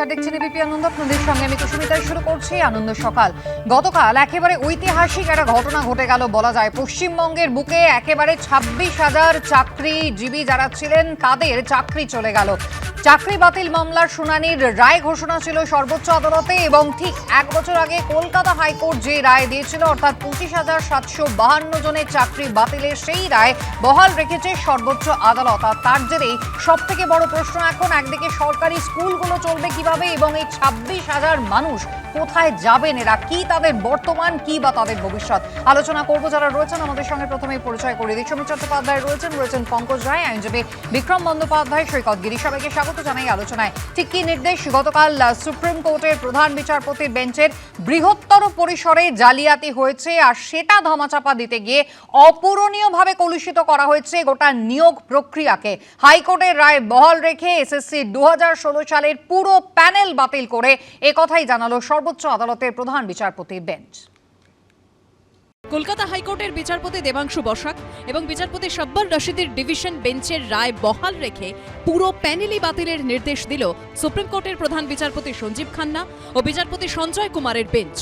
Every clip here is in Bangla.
নমস্কার, দেখছেন এবিপি আনন্দ। আপনাদের সঙ্গে আমি কুসুমিতাই শুরু করছি আনন্দ সকাল। গতকাল একেবারে ঐতিহাসিক একটা ঘটনা ঘটে গেল বলা যায়। পশ্চিমবঙ্গের বুকে একেবারে 26,000 চাকরিজীবী যারা ছিলেন তাদের চাকরি চলে গেল। চাকরি বাতিল মামলার শুনানির রায় ঘোষণা ছিল সর্বোচ্চ আদালতে, এবং ঠিক এক বছর আগে কলকাতা হাইকোর্ট যে রায় দিয়েছিল, অর্থাৎ 25,752 জনের চাকরি বাতিলের সেই রায় বহাল রেখেছে সর্বোচ্চ আদালত। আর তার জেরেই সব থেকে বড় প্রশ্ন এখন, একদিকে সরকারি স্কুলগুলো চলবে কিভাবে, এবং এই 26,000 মানুষ কোথায় যাবেন, এরা কি তাদের বর্তমান, কি বা তাদের ভবিষ্যৎ, আলোচনা করবো যারা রয়েছেন আমাদের সঙ্গে। প্রথমেই পরিচয় করিয়ে দিই, সমীর চট্টোপাধ্যায় রয়েছেন পঙ্কজ রায়, আইনজীবী বিক্রম বন্দ্যোপাধ্যায়, সৈকত গিরি। সবাইকে স্বাগত জানাই আলোচনায়। ঠিক কি নির্দেশ গতকাল সুপ্রিম কোর্টের প্রধান বিচারপতির বেঞ্চের? বৃহত্তর পরিসরে জালিয়াতি হয়েছে, আর সেটা ধামাচাপা দিতে গিয়ে অপূরণীয়ভাবে কলুষিত করা হয়েছে গোটা নিয়োগ প্রক্রিয়াকে। হাইকোর্টের রায় বহাল রেখে এসএসসি 2016 সালের পুরো প্যানেল বাতিল করে একথাই জানালো সর্বোচ্চ আদালতের প্রধান বিচারপতির বেঞ্চ। কলকাতা হাইকোর্টের বিচারপতি দেবাংশু বসাক এবং বিচারপতি শাব্বার রশিদের ডিভিশন বেঞ্চের রায় বহাল রেখে পুরো প্যানেলই বাতিলের নির্দেশ দিল সুপ্রিম কোর্টের প্রধান বিচারপতি সঞ্জীব খান্না ও বিচারপতি সঞ্জয় কুমারের বেঞ্চ।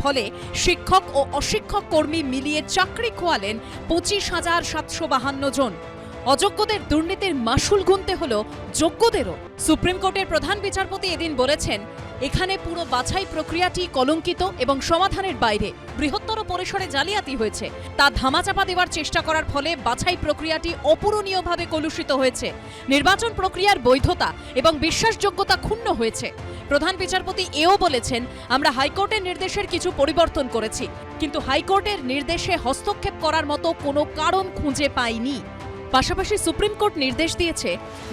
ফলে শিক্ষক ও অশিক্ষক কর্মী মিলিয়ে চাকরি খোয়ালেন 25,752 জন। অযোগ্যদের দুর্নীতির মাসুল গুনতে হলো যোগ্যদেরও। সুপ্রিম কোর্টের প্রধান বিচারপতি এদিন বলেছেন, এখানে পুরো বাছাই প্রক্রিয়াটি কলঙ্কিত এবং সমাধানের বাইরে। বৃহত্তর পরিসরে জালিয়াতি হয়েছে, তা ধামাচাপা দেওয়ার চেষ্টা করার ফলে বাছাই প্রক্রিয়াটি অপূরণীয়ভাবে কলুষিত হয়েছে। নির্বাচন প্রক্রিয়ার বৈধতা এবং বিশ্বাসযোগ্যতা ক্ষুণ্ণ হয়েছে। প্রধান বিচারপতি এও বলেছেন, আমরা হাইকোর্টের নির্দেশের কিছু পরিবর্তন করেছি, কিন্তু হাইকোর্টের নির্দেশে হস্তক্ষেপ করার মতো কোনো কারণ খুঁজে পাইনি। পাশাপাশি সুপ্রিম কোর্ট নির্দেশ দিয়েছে,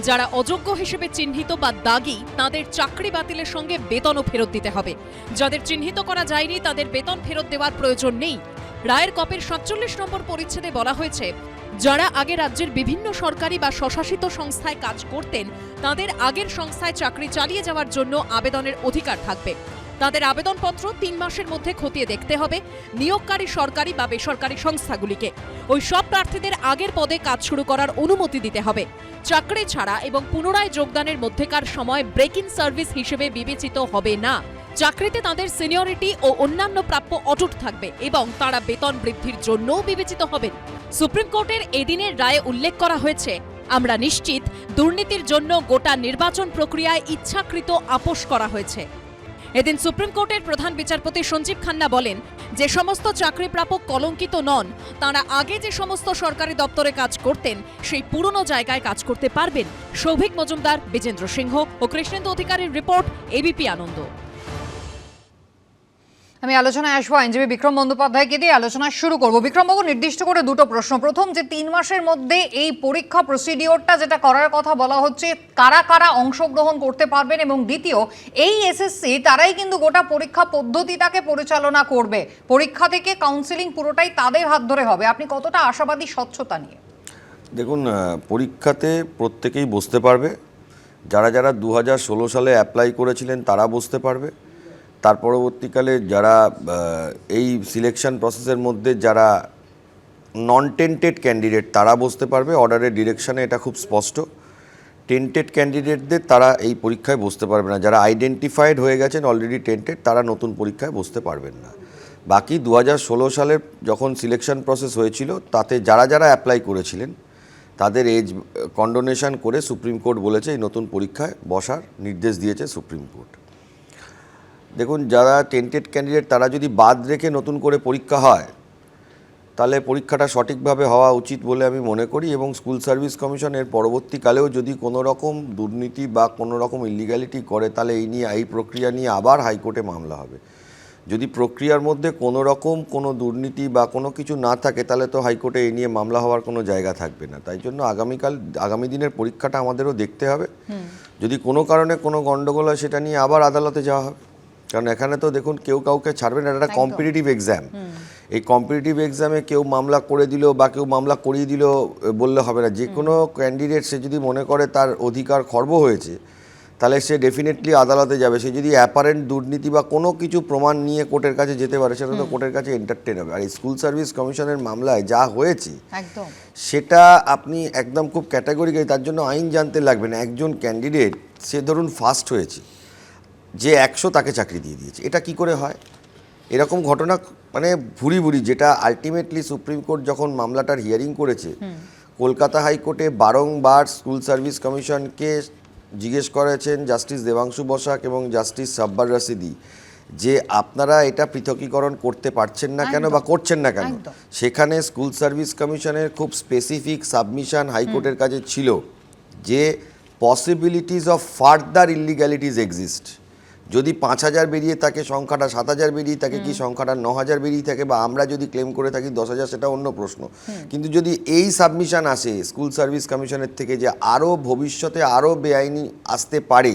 যারা অযোগ্য হিসেবে চিহ্নিত বা দাগি তাদের চাকরি বাতিলের সঙ্গে বেতনও ফেরত দিতে হবে। যাদের চিহ্নিত করা যায়নি তাদের বেতন ফেরত দেওয়ার প্রয়োজন নেই। রায়ের কপির 47 নম্বর পরিচ্ছেদে বলা হয়েছে, যারা আগে রাজ্যের বিভিন্ন সরকারি বা স্বশাসিত সংস্থায় কাজ করতেন তাদের আগের সংস্থায় চাকরি চালিয়ে যাওয়ার জন্য আবেদনের অধিকার থাকবে। তাদের আবেদনপত্র 3 মাসের মধ্যে খতিয়ে দেখতে হবে নিয়োগকারী সরকারি বা বেসরকারি সংস্থাগুলিকে। ওই সব প্রার্থীদের আগের পদে কাজ শুরু করার অনুমতি দিতে হবে। চাকরি ছাড়া এবং পুনরায় যোগদানের মধ্যেকার সময় ব্রেক ইন সার্ভিস হিসেবে বিবেচিত হবে না। চাকরিতে তাদের সিনিয়রিটি ও অন্যান্য প্রাপ্য অটুট থাকবে এবং তারা বেতন বৃদ্ধির জন্যও বিবেচিত হবেন। সুপ্রিম কোর্টের এদিনের রায়ে উল্লেখ করা হয়েছে, আমরা নিশ্চিত দুর্নীতির জন্য গোটা নির্বাচন প্রক্রিয়ায় ইচ্ছাকৃত আপোস করা হয়েছে। এদিন সুপ্রিম কোর্টের প্রধান বিচারপতি সঞ্জীব খান্না বলেন, যে সমস্ত চাকরি প্রাপক কলঙ্কিত নন তাঁরা আগে যে সমস্ত সরকারি দপ্তরে কাজ করতেন সেই পুরনো জায়গায় কাজ করতে পারবেন। সৌভিক মজুমদার, বিজেন্দ্র সিংহ ও কৃষ্ণেন্দু অধিকারীর রিপোর্ট, এবিপি আনন্দ। আমি আলোচনায় আসবো আইনজীবী বিক্রম বন্দ্যোপাধ্যায়কে দিয়ে আলোচনা শুরু করবো। বিক্রমবাবু, নির্দিষ্ট করে দুটো প্রশ্ন। প্রথম, যে 3 মাসের মধ্যে এই পরীক্ষা প্রসিডিওরটা যেটা করার কথা বলা হচ্ছে, কারা কারা অংশগ্রহণ করতে পারবেন, এবং দ্বিতীয়, এই এসএসসি তারাই কিন্তু গোটা পরীক্ষা পদ্ধতিটাকে পরিচালনা করবে। পরীক্ষা থেকে কাউন্সিলিং পুরোটাই তাদের হাত ধরে হবে। আপনি কতটা আশাবাদী স্বচ্ছতা নিয়ে? দেখুন, পরীক্ষাতে প্রত্যেকেই বসতে পারবে। যারা যারা 2016 সালে অ্যাপ্লাই করেছিলেন তারা বসতে পারবে। তার পরবর্তীকালে যারা এই সিলেকশন প্রসেসের মধ্যে যারা নন টেন্টেড ক্যান্ডিডেট তারা বসতে পারবে। অর্ডারের ডিরেকশানে এটা খুব স্পষ্ট। টেন্টেড ক্যান্ডিডেটদের তারা এই পরীক্ষায় বসতে পারবে না। যারা আইডেন্টিফাইড হয়ে গেছেন অলরেডি টেন্টেড, তারা নতুন পরীক্ষায় বসতে পারবেন না। বাকি 2016 সালের যখন সিলেকশন প্রসেস হয়েছিল তাতে যারা যারা অ্যাপ্লাই করেছিলেন তাদের এজ কন্ডোনেশন করে সুপ্রিম কোর্ট বলেছে এই নতুন পরীক্ষায় বসার নির্দেশ দিয়েছে সুপ্রিম কোর্ট। দেখুন, যারা টেন্টেড ক্যান্ডিডেট তারা যদি বাদ রেখে নতুন করে পরীক্ষা হয় তাহলে পরীক্ষাটা সঠিকভাবে হওয়া উচিত বলে আমি মনে করি। এবং স্কুল সার্ভিস কমিশন এর পরবর্তীকালেও যদি কোনো রকম দুর্নীতি বা কোনো রকম ইলিগ্যালিটি করে তাহলে এই প্রক্রিয়া নিয়ে আবার হাইকোর্টে মামলা হবে। যদি প্রক্রিয়ার মধ্যে কোনো রকম কোনো দুর্নীতি বা কোনো কিছু না থাকে তাহলে তো হাইকোর্টে এই নিয়ে মামলা হওয়ার কোনো জায়গা থাকবে না। তাই জন্য আগামী দিনের পরীক্ষাটা আমাদেরও দেখতে হবে। যদি কোনো কারণে কোনো গণ্ডগোল হয় সেটা নিয়ে আবার আদালতে যাওয়া হবে। কারণ এখানে তো দেখুন কেউ কাউকে ছাড়বে না, এটা কম্পিটিটিভ এক্সাম। এই কম্পিটিটিভ এক্সামে কেউ মামলা করে দিল বা কেউ মামলা করিয়ে দিল বললে হবে না। যে কোনো ক্যান্ডিডেট সে যদি মনে করে তার অধিকার খর্ব হয়েছে তাহলে সে ডেফিনেটলি আদালতে যাবে। সে যদি অ্যাপারেন্ট দুর্নীতি বা কোনো কিছু প্রমাণ নিয়ে কোর্টের কাছে যেতে পারে সেটা তো কোর্টের কাছে এন্টারটেন হবে। আর এই স্কুল সার্ভিস কমিশনের মামলায় যা হয়েছে সেটা আপনি একদম খুব ক্যাটাগরিক্যালি, তার জন্য আইন জানতে লাগবে না। একজন ক্যান্ডিডেট সে ধরুন ফার্স্ট হয়েছে, যে 100 তাকে চাকরি দিয়ে দিয়েছে। এটা কি করে হয়? এরকম ঘটনা মানে ভুরি ভুরি, যেটা আলটিমেটলি সুপ্রিম কোর্ট যখন মামলাটার হিয়ারিং করেছে, কলকাতা হাইকোর্টে বারংবার স্কুল সার্ভিস কমিশনকে জিজ্ঞেস করেছেন জাস্টিস দেবাংশু বসাক এবং জাস্টিস সাব্বার রাশিদি যে আপনারা এটা পৃথকীকরণ করতে পারছেন না কেন বা করছেন না কেন। সেখানে স্কুল সার্ভিস কমিশনের খুব স্পেসিফিক সাবমিশন হাইকোর্টের কাছে ছিল যে possibilities of further illegalities exist. যদি 5,000 বেরিয়ে থাকে, সংখ্যাটা 7,000 বেরিয়ে থাকে, কি সংখ্যাটা 9,000 বেরিয়ে থাকে, বা আমরা যদি ক্লেম করে থাকি 10,000, সেটা অন্য প্রশ্ন। কিন্তু যদি এই সাবমিশন আসে স্কুল সার্ভিস কমিশনের থেকে যে আরও ভবিষ্যতে আরও বেআইনি আসতে পারে,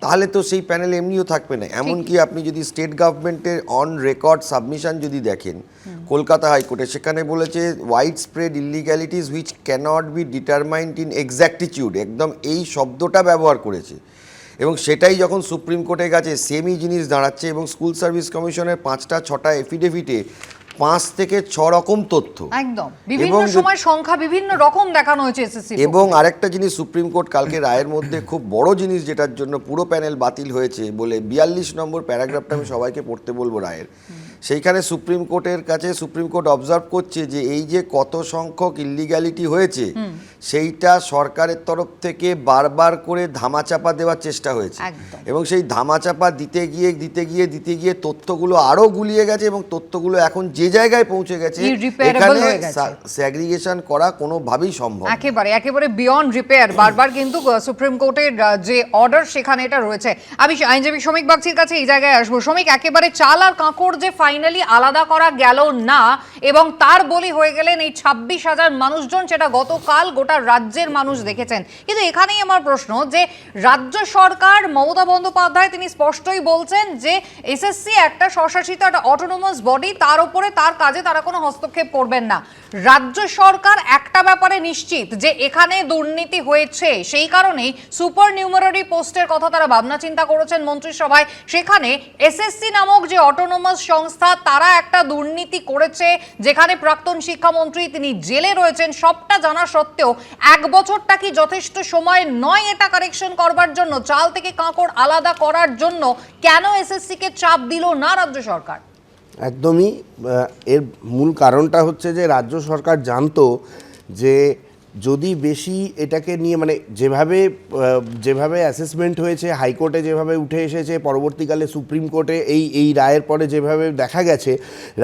তাহলে তো সেই প্যানেল এমনিও থাকবে না। এমনকি আপনি যদি স্টেট গভর্নমেন্টের অন রেকর্ড সাবমিশন যদি দেখেন কলকাতা হাইকোর্টে, সেখানে বলেছে wide spread illegalities which cannot be determined in exactitude, একদম এই শব্দটা ব্যবহার করেছে। এবং সেটাই যখন সুপ্রিম কোর্টে গেছে সেমই জিনিস দাঁড়াচ্ছে। এবং স্কুল সার্ভিস কমিশনের 5টা-6টা এফিডেভিটে 5 থেকে 6 রকম তথ্য, একদম বিভিন্ন সময় সংখ্যা বিভিন্ন রকম দেখানো হয়েছে এসএসসি। এবং আরেকটা জিনিস সুপ্রিম কোর্ট কালকে রায়ের মধ্যে খুব বড় জিনিস, যেটার জন্য পুরো প্যানেল বাতিল হয়েছে বলে 42 নম্বর প্যারাগ্রাফটা আমি সবাইকে পড়তে বলবো রায়ের। সেইখানে সুপ্রিম কোর্টের কাছে সুপ্রিম কোর্ট অবজার্ভ করছে যে এই যে কত সংখ্যক ইলিগ্যালিটি হয়েছে, সেইটা সরকারের তরফ থেকে বারবার করে ধামাচাপা দেওয়ার চেষ্টা হয়েছে। এবং সেই ধামাচাপা দিতে গিয়ে তথ্যগুলো আরও গুলিয়ে গেছে, এবং তথ্যগুলো এখন যে জায়গায় পৌঁছে গেছে এখানে স্যাগ্রিগেশন করা কোনোভাবেই সম্ভব, একেবারে বিয়ন্ড রিপেয়ার। বারবার কিন্তু সুপ্রিম কোর্টের যে অর্ডার সেখানে এটা রয়েছে। আমি আইনজীবী শ্রমিক বাগচির কাছে এই জায়গায় আসবো। শ্রমিক, একেবারে চাল আর কাঁকড় যে ফাইনালি আলাদা করা গেল না এবং তার বলি হয়ে গেলেন এই 26,000 মানুষজন, সেটা গতকাল গোটা রাজ্যের মানুষ দেখেছেন। কিন্তু এখানেই আমার প্রশ্ন যে রাজ্য সরকার, মমতা বন্দ্যোপাধ্যায় তিনি স্পষ্টই বলছেন যে এসএসসি একটা স্বশাসিত একটা অটোনোমাস বডি, তার উপরে তার কাজে তারা কোনো হস্তক্ষেপ করবেন না। রাজ্য সরকার একটা ব্যাপারে নিশ্চিত যে এখানে দুর্নীতি হয়েছে, সেই কারণেই সুপার নিউমারারি পোস্টের কথা তারা ভাবনা চিন্তা করেছেন মন্ত্রিসভায়। সেখানে এসএসসি নামক যে অটোনোমাস সংস্থা, তারা একটা দুর্নীতি করেছে যেখানে প্রাক্তন শিক্ষামন্ত্রী তিনি জেলে রয়েছেন। সবটা জানা সত্ত্বেও 1 বছরটা কি যথেষ্ট সময় নয় এটা কারেকশন করবার জন্য, চাল থেকে কাঁকড় আলাদা করার জন্য? কেন এসএসসি কে চাপ দিল না রাজ্য সরকার? একদমই এর মূল কারণটা হচ্ছে যে রাজ্য সরকার জানতো যে যদি বেশি এটাকে নিয়ে মানে যেভাবে অ্যাসেসমেন্ট হয়েছে, হাইকোর্টে যেভাবে উঠে এসেছে, পরবর্তীকালে সুপ্রিম কোর্টে এই রায়ের পরে যেভাবে দেখা গেছে,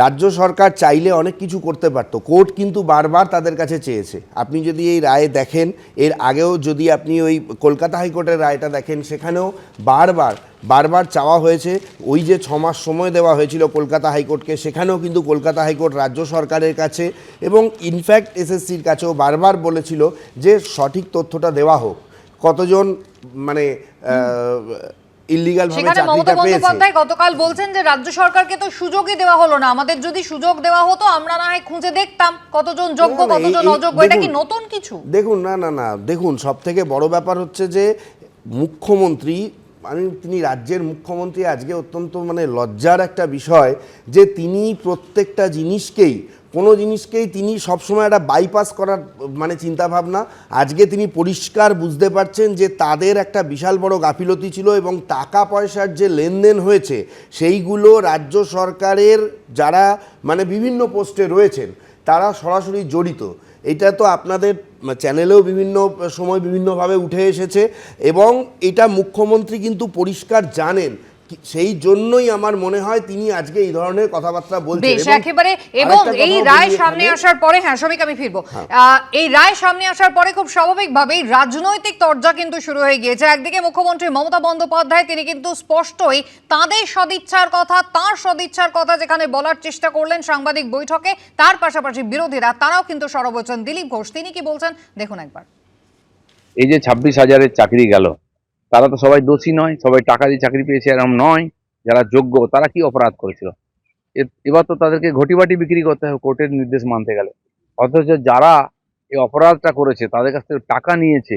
রাজ্য সরকার চাইলে অনেক কিছু করতে পারতো। কোর্ট কিন্তু বারবার তাদের কাছে চেয়েছে। আপনি যদি এই রায়ে দেখেন, এর আগেও যদি আপনি ওই কলকাতা হাইকোর্টের রায়টা দেখেন, সেখানেও বারবার চাওয়া হয়েছে। ওই যে 6 মাস সময় দেওয়া হয়েছিল কলকাতা হাইকোর্টকে, সেখানেও কিন্তু কলকাতা হাইকোর্ট রাজ্য সরকারের কাছে এবং ইনফ্যাক্ট এসএসসির কাছেও বারবার বলেছিল যে সঠিক তথ্যটা দেওয়া হোক, কতজন মানে ইল্লিগাল ভাবে চাকরিটা পেয়েছে। মমতা বন্দ্যোপাধ্যায় গতকাল বলছেন যে রাজ্য সরকারকে তো সুযোগই দেওয়া হলো না, আমাদের যদি সুযোগ দেওয়া হতো আমরা না হয় খুঁজে দেখতাম কতজন যোগ্য কতজন অযোগ্য। এটা কি নতুন কিছু? দেখুন, না, দেখুন, সবথেকে বড় ব্যাপার হচ্ছে যে মুখ্যমন্ত্রী, মানে তিনি রাজ্যের মুখ্যমন্ত্রী, আজকে অত্যন্ত মানে লজ্জার একটা বিষয় যে তিনি প্রত্যেকটা কোনো জিনিসকেই তিনি সবসময় একটা বাইপাস করার মানে চিন্তাভাবনা। আজকে তিনি পরিষ্কার বুঝতে পারছেন যে তাদের একটা বিশাল বড় গাফিলতি ছিল এবং টাকা পয়সার যে লেনদেন হয়েছে সেইগুলো রাজ্য সরকারের যারা মানে বিভিন্ন পোস্টে রয়েছেন তারা সরাসরি জড়িত। এটা তো আপনাদের চ্যানেলেও বিভিন্ন সময় বিভিন্নভাবে উঠে এসেছে এবং এটা মুখ্যমন্ত্রী কিন্তু পরিষ্কার জানেন। সেই জন্যই আমার মনে হয় তিনি আজকে এই ধরনের কথাবার্তা বলছেন। একেবারে। এবং এই রায় সামনে আসার পরে, শ্রমিক আমি ফিরবো, এই রায় সামনে আসার পরে খুব স্বাভাবিকভাবেই রাজনৈতিক তরজা কিন্তু শুরু হয়ে গিয়েছে। একদিকে মুখ্যমন্ত্রী মমতা বন্দ্যোপাধ্যায় তিনি কিন্তু স্পষ্টই তার সদিচ্ছার কথা যেখানে বলার চেষ্টা করলেন সাংবাদিক বৈঠকে, তার পাশাপাশি বিরোধীরা তারাও কিন্তু সরব হচ্ছেন। দিলীপ ঘোষ তিনি কি বলছেন দেখুন একবার। এই যে 26,000-এর চাকরি গেল, তারা তো সবাই দোষী নয়, সবাই টাকা দিয়ে চাকরি পেয়েছে এরকম নয়। যারা যোগ্য তারা কি অপরাধ করেছিল, এবার তো তাদেরকে ঘটিবাটি বিক্রি করতে হবে কোর্টের নির্দেশ মানতে গেলে। অথচ যারা এই অপরাধটা করেছে, তাদের কাছ থেকে টাকা নিয়েছে,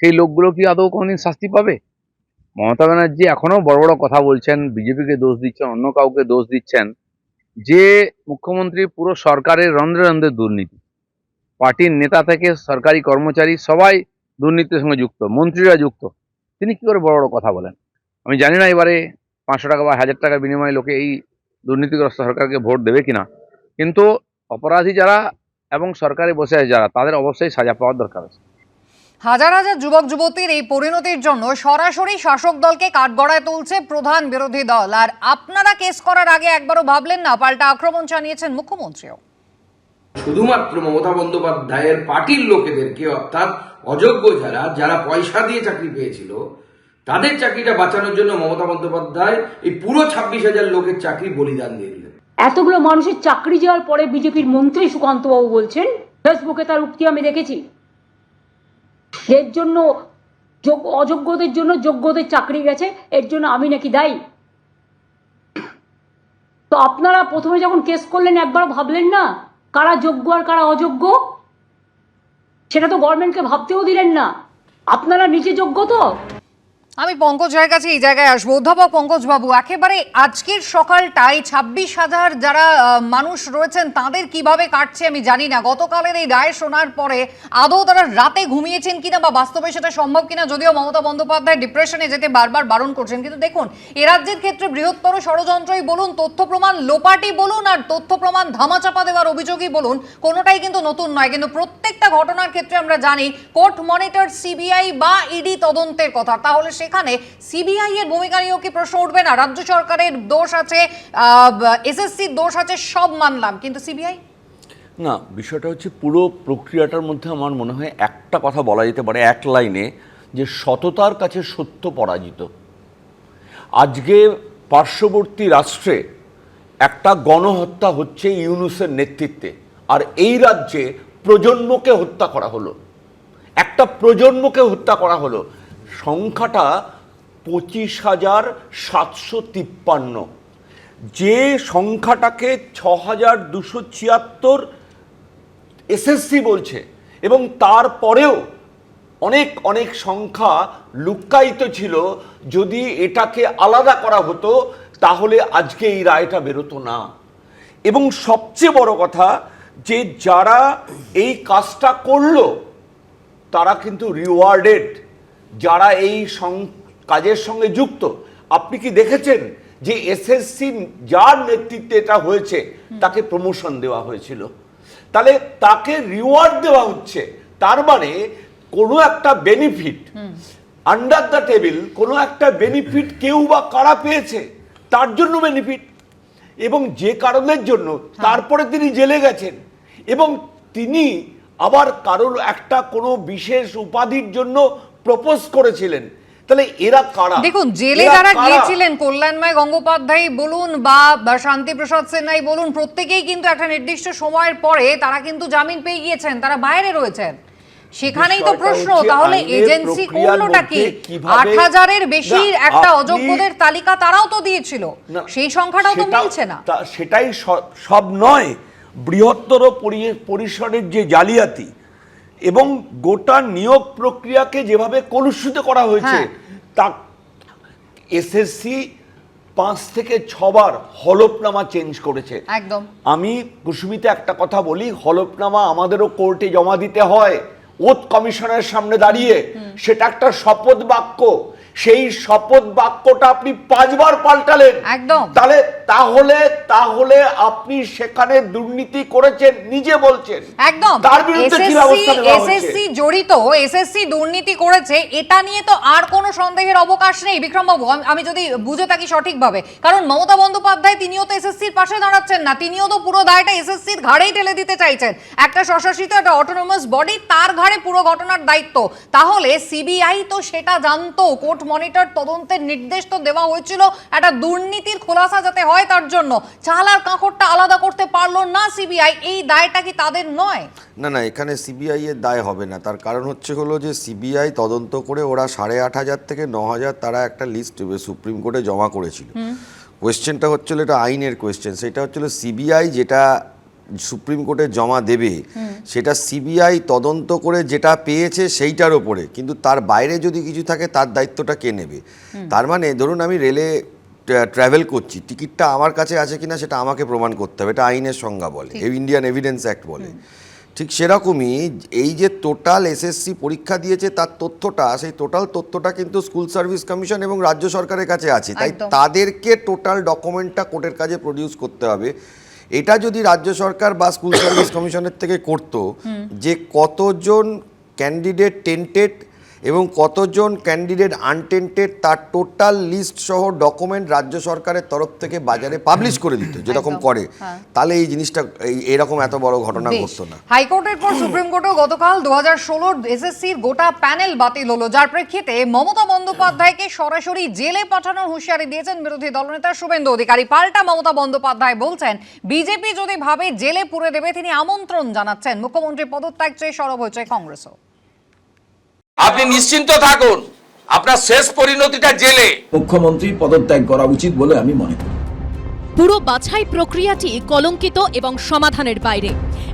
সেই লোকগুলো কি আদৌ কোনোদিন শাস্তি পাবে? মমতা ব্যানার্জি এখনো বড় বড় কথা বলছেন, বিজেপিকে দোষ দিচ্ছেন, অন্য কাউকে দোষ দিচ্ছেন, যে মুখ্যমন্ত্রী পুরো সরকারের রন্ধ্রে রন্ধ্রে দুর্নীতি, পার্টির নেতা থেকে সরকারি কর্মচারী সবাই দুর্নীতির সঙ্গে যুক্ত, মন্ত্রীরা যুক্ত। তিনি কি করে বড় বড় কথা বলেন? আমি জানি না এবারে 500 টাকা বা 1000 টাকার বিনিময়ে লোকে এই দুর্নীতিগ্রস্ত সরকারকে ভোট দেবে কিনা, কিন্তু অপরাধী যারা এবং সরকারে বসে আছে যারা, তাদের অবশ্যই সাজা পাওয়ার দরকার আছে। হাজার হাজার যুবক যুবতীর এই পরিণতির জন্য সরাসরি শাসক দলকে কাঠগড়ায় তুলছে প্রধান বিরোধী দল। আর আপনারা কেস করার আগে একবারও ভাবলেন না? পাল্টা আক্রমণ চালিয়েছেন মুখ্যমন্ত্রীও। শুধুমাত্র মমতা বন্দ্যোপাধ্যায়ের পার্টির লোকেদেরকে, অর্থাৎ অযোগ্য যারা পয়সা দিয়ে চাকরি পেয়েছিল, তাদের চাকরিটা বাঁচানোর জন্য মমতা বন্দ্যোপাধ্যায় এই পুরো 26,000 লোকের চাকরি বলিদান দিয়ে দিলেন। এতগুলো মানুষের চাকরি যাওয়ার পরে বিজেপির মন্ত্রী সুকান্ত বাবু বলছেন, ফেসবুকে তার উক্তি আমি দেখেছি, এর জন্য অযোগ্যদের জন্য যোগ্যদের চাকরি গেছে, এর জন্য আমি নাকি দায়ী। তো আপনারা প্রথমে যখন কেস করলেন একবার ভাবলেন না কারা যোগ্য আর কারা অযোগ্য? সেটা তো গভর্নমেন্টকে ভাবতেও দিলেন না। আপনারা নিজে যোগ্য তো? আমি পঙ্কজ রায়ের কাছে এই জায়গায় আসবো। অধ্যাপক পঙ্কজ বাবু, একেবারে আজকের সকালটাই 26,000 যারা মানুষ রয়েছেন তাদের কিভাবে কাটছে আমি জানি না। গতকালের এই রায় শোনার পরে আদৌ তারা রাতে ঘুমিয়েছেন কিনা বা বাস্তবে সেটা সম্ভব কিনা, যদিও মমতা বন্দ্যোপাধ্যায় ডিপ্রেশনে যেতে বারবার বারণ করছেন। কিন্তু দেখুন, এ রাজ্যের ক্ষেত্রে বৃহত্তর ষড়যন্ত্রই বলুন, তথ্য প্রমাণ লোপাটি বলুন, আর তথ্য প্রমাণ ধামাচাপা দেওয়ার অভিযোগই বলুন, কোনোটাই কিন্তু নতুন নয়। কিন্তু প্রত্যেকটা ঘটনার ক্ষেত্রে আমরা জানি কোর্ট মনিটর সিবিআই বা ইডি তদন্তের কথা। তাহলে সেখানে সিবিআই এর ভূমিকা নিয়েও কি প্রশ্ন উঠবে না? রাজ্য সরকারের দোষ আছে, এসএসসির দোষ আছে, সব মানলাম, কিন্তু সিবিআই না। বিষয়টা হচ্ছে পুরো প্রক্রিয়াটার মধ্যে আমার মনে হয় একটা কথা বলা যেতে পারে এক লাইনে, যে সততার কাছে সত্য পরাজিত। আজকে পার্শ্ববর্তী রাষ্ট্রে একটা গণহত্যা হচ্ছে ইউনূসের নেতৃত্বে, আর এই রাজ্যে প্রজন্মকে হত্যা করা হলো, একটা প্রজন্মকে হত্যা করা হলো। সংখ্যাটা 25,753। যে সংখ্যাটাকে 6,276 এসএসসি বলছে, এবং তারপরেও অনেক অনেক সংখ্যা লুক্কায়িত ছিল। যদি এটাকে আলাদা করা হতো তাহলে আজকে এই রায়টা বেরোতো না। এবং সবচেয়ে বড় কথা, যে যারা এই কাজটা করলো তারা কিন্তু রিওয়ার্ডেড, যারা এই কাজের সঙ্গে যুক্ত। আপনি কি দেখেছেন যে এসএসসি যার নেতৃত্বে এটা হয়েছে তাকে প্রমোশন দেওয়া হয়েছিল? তাহলে তাকে রিওয়ার্ড দেওয়া হচ্ছে, তার মানে কোনো একটা বেনিফিট আন্ডার দ্য টেবিল, কোনো একটা বেনিফিট কেউ বা কারা পেয়েছে, তার জন্য বেনিফিট, এবং যে কারণের জন্য তারপরে তিনি জেলে গেছেন, এবং তিনি আবার কারোর একটা কোনো বিশেষ উপাধির জন্য প্রপোজ করেছিলেন। তাহলে এরা কারা? দেখুন, জেলে যারা গিয়েছিলেন, কল্যাণময় গঙ্গোপাধ্যায় বলুন বা শান্তিপ্রসাদ সেনাই বলুন, প্রত্যেকেই কিন্তু একটা নির্দিষ্ট সময়ের পরে তারা কিন্তু জামিন পেয়ে গিয়েছেন, তারা বাইরে রয়েছেন। সেখানেই তো প্রশ্ন, তাহলে এজেন্সি করলোটা কি? 8,000-এর বেশি একটা অযোগ্যদের তালিকা তারাও তো দিয়েছিল, সেই সংখ্যাটাও তো মিলছে না। সেটাই সব নয়, বৃহত্তর পরিসরের যে জালিয়াতি এবং গোটা নিয়োগ প্রক্রিয়াকে যেভাবে কলুষিত করা হয়েছে, তা এসএসসি 5 থেকে 6 বার হলফনামা চেঞ্জ করেছে। একদম। আমি কুসুমিতে একটা কথা বলি, হলফনামা আমাদেরও কোর্টে জমা দিতে হয় ওথ কমিশনের সামনে দাঁড়িয়ে, সেটা একটা শপথ বাক্য। সেই শপথ বাক্যটা আপনি 5 বার পাল্টালেন। একদম। তাহলে আপনি সেখানে দুর্নীতি করেছেন নিজে বলছেন। একদম। তার বিরুদ্ধে কি ব্যবস্থা নেওয়া হচ্ছে? এসএসসি জড়িত, এসএসসি দুর্নীতি করেছে, এটা নিয়ে তো আর কোনো সন্দেহের অবকাশ নেই বিক্রমবাবু, আমি যদি বুঝে থাকি সঠিকভাবে। কারণ মমতা বন্দ্যোপাধ্যায় তিনিও তো এসএসসির পাশে দাঁড়াচ্ছেন না, তিনিও তো পুরো দায়টা এসএসসির ঘাড়েই ঠেলে দিতে চাইছেন। একটা স্বশাসিত, একটা অটোনমাস বডি, তার ঘাড়ে পুরো ঘটনার দায়িত্ব। তাহলে সিবিআই তো সেটা জানতো, কোর্ট মনিটর তদন্তের নির্দেশ তো দেওয়া হয়েছিল একটা দুর্নীতির খোলাসা যাতে হয়, তার জন্য চাল আর কাঁকড়টা আলাদা করতে পারলো না সিবিআই। এই দায়টা কি তাদের নয়? না না, এখানে সিবিআই এর দায় হবে না। তার কারণ হলো যে সিবিআই তদন্ত করে ওরা 8,500 থেকে 9,000 তারা একটা লিস্ট সুপ্রিম কোর্টে জমা করেছিল। কোয়েশ্চেনটা হচ্ছিল, এটা আইনের কোয়েশ্চেন, সেটা হচ্ছিল সিবিআই যেটা সুপ্রিম কোর্টে জমা দেবে সেটা সিবিআই তদন্ত করে যেটা পেয়েছে সেইটার ওপরে, কিন্তু তার বাইরে যদি কিছু থাকে তার দায়িত্বটা কে নেবে? তার মানে ধরুন আমি রেলে ট্রাভেল করছি, টিকিটটা আমার কাছে আছে কিনা সেটা আমাকে প্রমাণ করতে হবে, এটা আইনের সংজ্ঞা বলে, ইন্ডিয়ান এভিডেন্স অ্যাক্ট বলে। ঠিক সেরকমই এই যে টোটাল এসএসসি পরীক্ষা দিয়েছে তার তথ্যটা, সেই টোটাল তথ্যটা কিন্তু স্কুল সার্ভিস কমিশন এবং রাজ্য সরকারের কাছে আছে, তাই একদম। তাদেরকে টোটাল ডকুমেন্টটা কোর্টের কাছে প্রডিউস করতে হবে। এটা যদি রাজ্য সরকার বা স্কুল সার্ভিস কমিশনের থেকে করতো, যে কতজন ক্যান্ডিডেট টেন্টেড এবং কতজন ক্যান্ডিডেট আনটেন্টেড তার টোটাল লিস্ট সহ ডকুমেন্ট রাজ্য সরকারের তরফ থেকে বাজারে পাবলিশ করে দিত, যেরকম একদম, করে, হ্যাঁ। তাহলে এই জিনিসটা এরকম এত বড় ঘটনা বেশ। ঘটতো না। হাইকোর্টের পর সুপ্রিম কোর্টেও গতকাল 2016 এসএসসির গোটা প্যানেল বাতিল হলো, যার প্রেক্ষিতে মমতা বন্দ্যোপাধ্যায়কে সরাসরি জেলে পাঠানোর হুঁশিয়ারি দিয়েছেন বিরোধী দলনেতা শুভেন্দু অধিকারী। পাল্টা মমতা বন্দ্যোপাধ্যায় বলছেন, বিজেপি যদি ভাবে জেলে পুরে দেবে তিনি আমন্ত্রণ জানাচ্ছেন। মুখ্যমন্ত্রী পদত্যাগ চেয়ে সরব হয়েছে কংগ্রেসও। আপনি নিশ্চিন্ত থাকুন, আপনার শেষ পরিণতিটা জেলে। মুখ্যমন্ত্রী পদত্যাগ করা উচিত বলে আমি মনে করি। পুরো বাছাই প্রক্রিয়াটি কলঙ্কিত এবং সমাধানের বাইরে।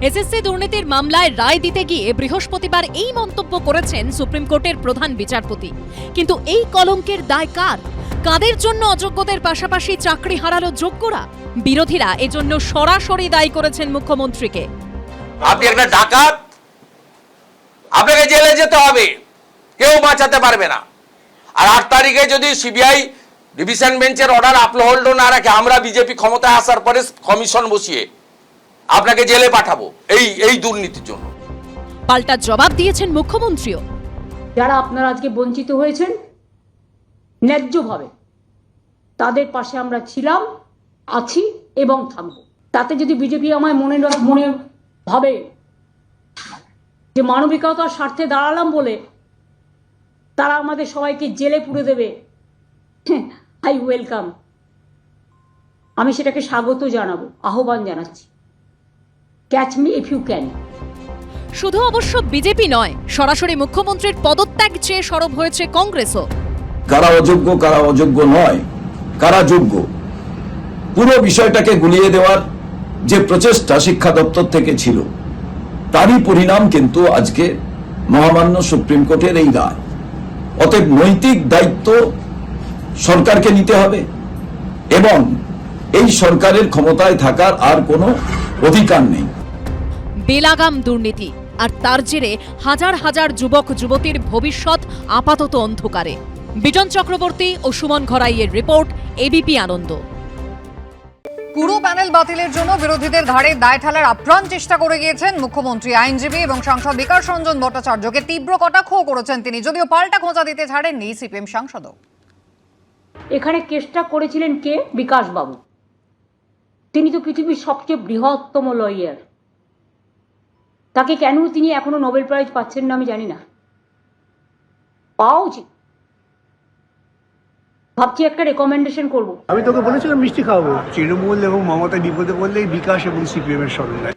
এসএসসি দুর্নীতির মামলায় রায় দিতে গিয়ে বৃহস্পতিবার এই মন্তব্য করেছেন সুপ্রিম কোর্টের প্রধান বিচারপতি। কিন্তু এই কলঙ্কের দায় কার? কাদের জন্য অযোগ্যদের পাশাপাশি চাকরি হারালো যোগ্যরা? বিরোধীরা এজন্য সরাসরি দায়ী করেছেন মুখ্যমন্ত্রীকে। আপনি একটা ডাকাত, আপনাকে জেলে যেতে হবে, কেউ বাঁচাতে পারবে না। আর 8 তারিখে যদি সিবিআই ডিভিশন বেঞ্চের অর্ডার আপহোল্ড না রাখে, আমরা বিজেপি ক্ষমতায় আসার পরে কমিশন বসিয়ে আপনাকে জেলে পাঠাবো এই দুর্নীতির জন্য। পাল্টা জবাব দিয়েছেন মুখ্যমন্ত্রীও। যারা আপনারা আজকে বঞ্চিত হয়েছেন ন্যায্যভাবে, তাদের পাশে আমরা ছিলাম, আছি এবং থাকবো। তাতে যদি বিজেপি আমায় মনে ভাবে যে মানবিকতার স্বার্থে দাঁড়ালাম বলে তারা আমাদের সবাইকে জেলে পুরে দেবে, আই ওয়েলকাম। আমি সেটাকে স্বাগত জানাবো, আহ্বান জানাচ্ছি। Catch me if you can. শুধু অবশ্য বিজেপি নয়, সরাসরি মুখ্যমন্ত্রীর পদত্যাগ চেয়ে সরব হয়েছে কংগ্রেসও। কারা অযোগ্য, কারা অযোগ্য নয়, কারা যোগ্য, পুরো বিষয়টাকে গুলিয়ে দেওয়ার যে প্রচেষ্টা শিক্ষা দপ্তর থেকে ছিল, তারই পরিণাম কিন্তু আজকে মহামান্য সুপ্রিম কোর্টের এই রায়। অতএব নৈতিক দায়িত্ব সরকারকে নিতে হবে এবং এই সরকারের ক্ষমতায় থাকার আর কোনো অধিকার নেই। বেলাগাম দুর্নীতি আর তার জেরে হাজার হাজার যুবক যুবতীর ভবিষ্যৎ আপাতত অন্ধকারে। বিজন চক্রবর্তী ও সুমন ঘরাইয়ের রিপোর্ট, এবিপি আনন্দ। পুরো প্যানেল বাতিলের জন্য বিরোধীদের ঘাড়ে দায় ঠেলার আপ্রাণ চেষ্টা করে গিয়েছেন মুখ্যমন্ত্রী। আইনজীবী এবং সাংসদ বিকাশ রঞ্জন ভট্টাচার্যকে তীব্র কটাক্ষ করেছেন তিনি, যদিও পাল্টা খোঁচা দিতে ছাড়েননি সিপিএম সাংসদও। এখানে কেসটা করেছিলেন কে? বিকাশ বাবু। তিনি তো পৃথিবীর সবচেয়ে বৃহত্তম লয়ার। তাকে কেন তিনি এখনো নোবেল প্রাইজ পাচ্ছেন না আমি জানি না। পাওয়া উচিত। ভাবছি একটা রেকমেন্ডেশন করব। আমি তোকে বলেছিলাম মিষ্টি খাওয়াবো। তৃণমূল এবং মমতা বিপদে পড়লেই বিকাশ এবং সিপিএম এর সরকার।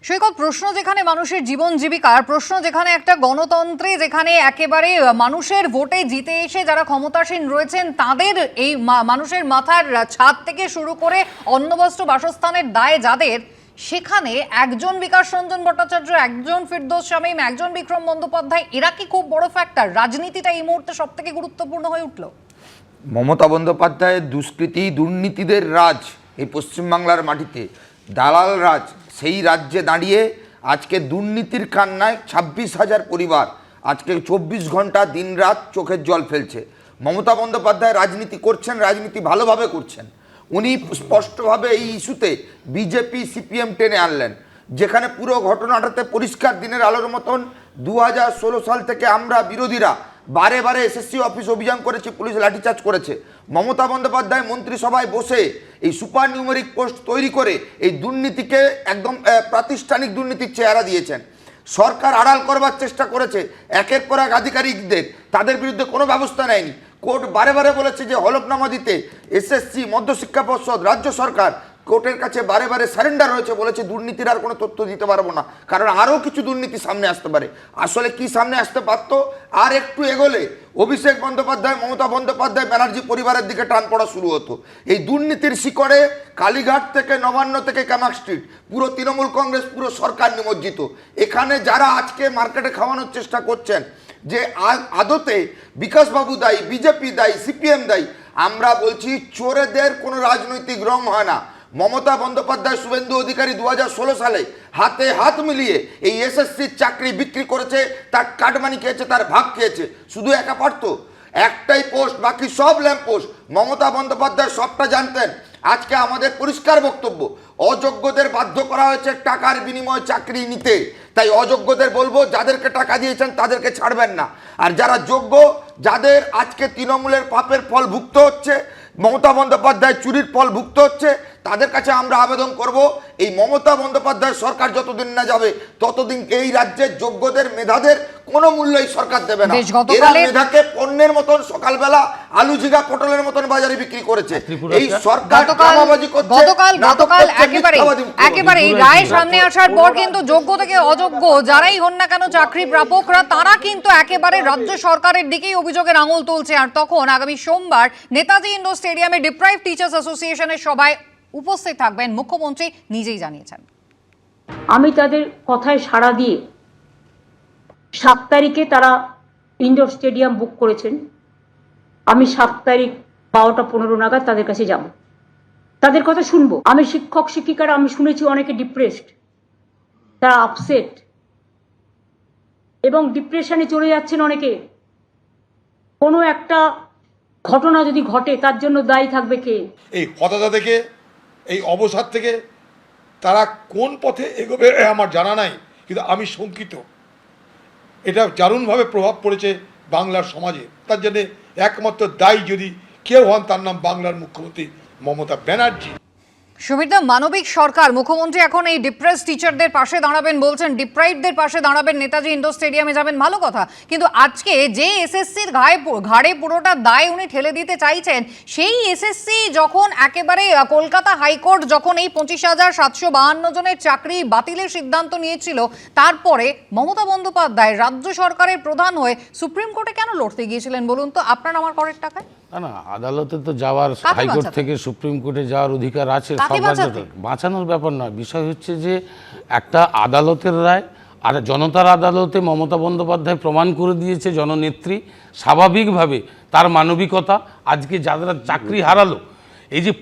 সৈকত, প্রশ্ন যেখানে মানুষের জীবন জীবিকার, প্রশ্ন যেখানে একটা গণতন্ত্রে, যেখানে একেবারে মানুষের ভোটে জিতে এসে যারা ক্ষমতাসীন রয়েছেন তাদের এই মানুষের মাথার ছাদ থেকে শুরু করে অন্নবস্ত্র বাসস্থানের দায় যাদের, সেখানে একজন বিকাশ রঞ্জন ভট্টাচার্য, একজন ফিরদৌস শামীম, একজন বিক্রম বন্দ্যোপাধ্যায়, এরা কি খুব বড় ফ্যাক্টর? রাজনীতিটা এই মুহূর্তে সব থেকে গুরুত্বপূর্ণ হয়ে উঠল। মমতা বন্দ্যোপাধ্যায়ের দুষ্কৃতি দুর্নীতিদের রাজ এই পশ্চিমবাংলার মাটিতে, দালাল রাজ, সেই রাজ্যে দাঁড়িয়ে আজকে দুর্নীতির কান্নায় 26,000 পরিবার আজকে 24 ঘন্টা দিনরাত চোখের জল ফেলছে। মমতা বন্দ্যোপাধ্যায় রাজনীতি করছেন, রাজনীতি ভালোভাবে করছেন। উনি স্পষ্টভাবে এই ইস্যুতে বিজেপি সিপিএম টেনে আনলেন, যেখানে পুরো ঘটনাটাতে পরিষ্কার দিনের আলোর মতন 2016 সাল থেকে আমরা বিরোধীরা বারে বারে এসএসসি অফিস অভিযান করেছি, পুলিশ লাঠিচার্জ করেছে। মমতা বন্দ্যোপাধ্যায় মন্ত্রিসভায় বসে এই সুপার নিউমেরিক পোস্ট তৈরি করে এই দুর্নীতিকে একদম প্রাতিষ্ঠানিক দুর্নীতির চেহারা দিয়েছেন। সরকার আড়াল করবার চেষ্টা করেছে, একের পর এক আধিকারিকদের, তাদের বিরুদ্ধে কোনো ব্যবস্থা নেয়নি। কোর্ট বারে বারে বলেছে যে হলফনামা দিতে এসএসসি, মধ্যশিক্ষা পর্ষদ, রাজ্য সরকার কোর্টের কাছে বারে বারে সারেন্ডার হয়েছে, বলেছে দুর্নীতির আর কোনো তথ্য দিতে পারবো না, কারণ আরও কিছু দুর্নীতি সামনে আসতে পারে। আসলে কি সামনে আসতে পারত? আর একটু এগোলে অভিষেক বন্দ্যোপাধ্যায়, মমতা বন্দ্যোপাধ্যায়, ব্যানার্জি পরিবারের দিকে টান পড়া শুরু হতো। এই দুর্নীতির শিকড়ে কালীঘাট থেকে নবান্ন থেকে কামাক স্ট্রিট পুরো তৃণমূল কংগ্রেস, পুরো সরকার নিমজ্জিত। এখানে যারা আজকে মার্কেটে খাওয়ানোর চেষ্টা করছেন যে আদতে বিকাশবাবু দায়ী, বিজেপি দায়ী, সিপিএম দায়ী, আমরা বলছি চোরেদের কোনো রাজনৈতিক রং হয় না। মমতা বন্দ্যোপাধ্যায়, শুভেন্দু অধিকারী 2016 সালে হাতে হাত মিলিয়ে এই এসএসসির চাকরি বিক্রি করেছে, তার কাটমানি খেয়েছে, তার ভাগ খেয়েছে। শুধু একা পারতো, একটাই পোস্ট, বাকি সব ল্যাম্প পোস্ট। মমতা বন্দ্যোপাধ্যায় সবটা জানতেন। আজকে আমাদের পরিষ্কার বক্তব্য, অযোগ্যদের বাধ্য করা হয়েছে টাকার বিনিময়ে চাকরি নিতে। তাই অযোগ্যদের বলবো, যাদেরকে টাকা দিয়েছেন তাদেরকে ছাড়বেন না, আর যারা যোগ্য, যাদের আজকে তৃণমূলের পাপের ফল ভুগতে হচ্ছে, মমতা বন্দ্যোপাধ্যায় চুরির ফল ভুগতে হচ্ছে, তাদের কাছে আমরা আবেদন করব, এই মমতা বন্দ্যোপাধ্যায় সরকার যতদিন না যাবে ততদিন এই রাজ্যের যোগ্যদের, মেধাদের কোনো মূল্যই সরকার দেবে না। এরা মেধাকে পণ্যের মতন সকালবেলা আলু জিগা পটলের মতন বাজারে বিক্রি করেছে। এই সরকার চাঁদাবাজি করছে। গতকাল একেবারে এই রায় সামনে আসার পর কিন্তু যোগ্য থেকে অযোগ্য যারাই হন না কেন চাকরি প্রাপকরা, তারা কিন্তু একেবারে রাজ্য সরকারের দিকেই অভিযোগের আঙুল তুলছে। আর তখন আগামী সোমবার নেতাজি ইন্ডোর স্টেডিয়ামে ডিপ্রাইভ টিচার্স অ্যাসোসিয়েশনের সভায় উপস্থিত থাকবেন মুখ্যমন্ত্রী, নিজেই জানিয়েছেন। আমি তাদের কথায় সাড়া দিয়ে 7 তারিখে তারা ইনডোর স্টেডিয়াম বুক করেছেন। আমি 7 তারিখ 12টা 15 নাগাদ তাদের কাছে যাব, তাদের কথা শুনবো। আমি শিক্ষক শিক্ষিকারা, আমি শুনেছি অনেকে ডিপ্রেসড, তারা আপসেট এবং ডিপ্রেশনে চলে যাচ্ছেন অনেকে। কোনো একটা ঘটনা যদি ঘটে তার জন্য দায়ী থাকবে কে? এই হতাশা থেকে, এই অবসাদ থেকে তারা কোন পথে এগোবে আমার জানা নাই, কিন্তু আমি শঙ্কিত। এটা দারুণভাবে প্রভাব পড়েছে বাংলার সমাজে। তার জন্য একমাত্র দায়ী যদি কেউ হন, তার নাম বাংলার মুখ্যমন্ত্রী মমতা ব্যানার্জি। সুমিত্রা, মানবিক সরকার, মুখ্যমন্ত্রী এখন এই ডিপ্রেস টিচারদের পাশে দাঁড়াবেন বলছেন, ডিপ্রাইভদের পাশে দাঁড়াবেন, নেতাজি ইন্ডোর স্টেডিয়ামে যাবেন, ভালো কথা। কিন্তু আজকে যে এসএসসির ঘাড়ে পুরোটা দায় উনি ঠেলে দিতে চাইছেন, সেই এসএসসি যখন একেবারে কলকাতা হাইকোর্ট যখন এই 25,752 জনের চাকরি বাতিলের সিদ্ধান্ত নিয়েছিল, তারপরে মমতা বন্দ্যোপাধ্যায় রাজ্য সরকারের প্রধান হয়ে সুপ্রিম কোর্টে কেন লড়তে গিয়েছিলেন বলুন তো, আপনার আমার করের টাকায়? না, আদালতে তো যাওয়ার, হাইকোর্ট থেকে সুপ্রিম কোর্টে যাওয়ার অধিকার আছে। সব বাঁচানোর ব্যাপার নয়, বিষয় হচ্ছে যে একটা আদালতের রায়, আর জনতার আদালতে মমতা বন্দ্যোপাধ্যায় প্রমাণ করে দিয়েছে জননেত্রী। স্বাভাবিকভাবে তার মানবিকতা, আজকে যারা চাকরি হারালো, এই যে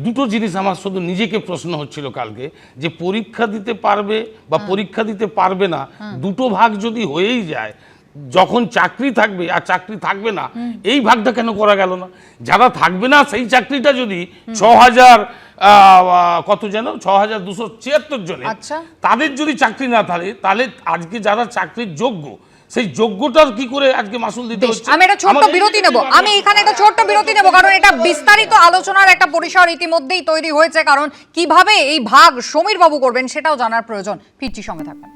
দুটো জিনিস আমার শুধু নিজেকে প্রশ্ন হচ্ছিল কালকে, যে পরীক্ষা দিতে পারবে বা পরীক্ষা দিতে পারবে না, দুটো ভাগ যদি হয়েই যায়, যখন চাকরি থাকবে আর চাকরি থাকবে না, এই ভাগটা কেন করা গেল না? যারা থাকবে না সেই চাকরিটা যদি 6,276 জনে, তাদের যদি চাকরি না থাকে, তাহলে আজকে যারা চাকরির যোগ্য, সেই যোগ্যটার কি করে আজকে মাসুল দিতে হচ্ছে? আমি একটা ছোট্ট বিরতি নেব, কারণ এটা বিস্তারিত আলোচনার একটা পরিসর ইতিমধ্যেই তৈরি হয়েছে। কারণ কিভাবে এই ভাগ সমীর বাবু করবেন সেটাও জানার প্রয়োজন। ফিরছি, সঙ্গে থাকবেন।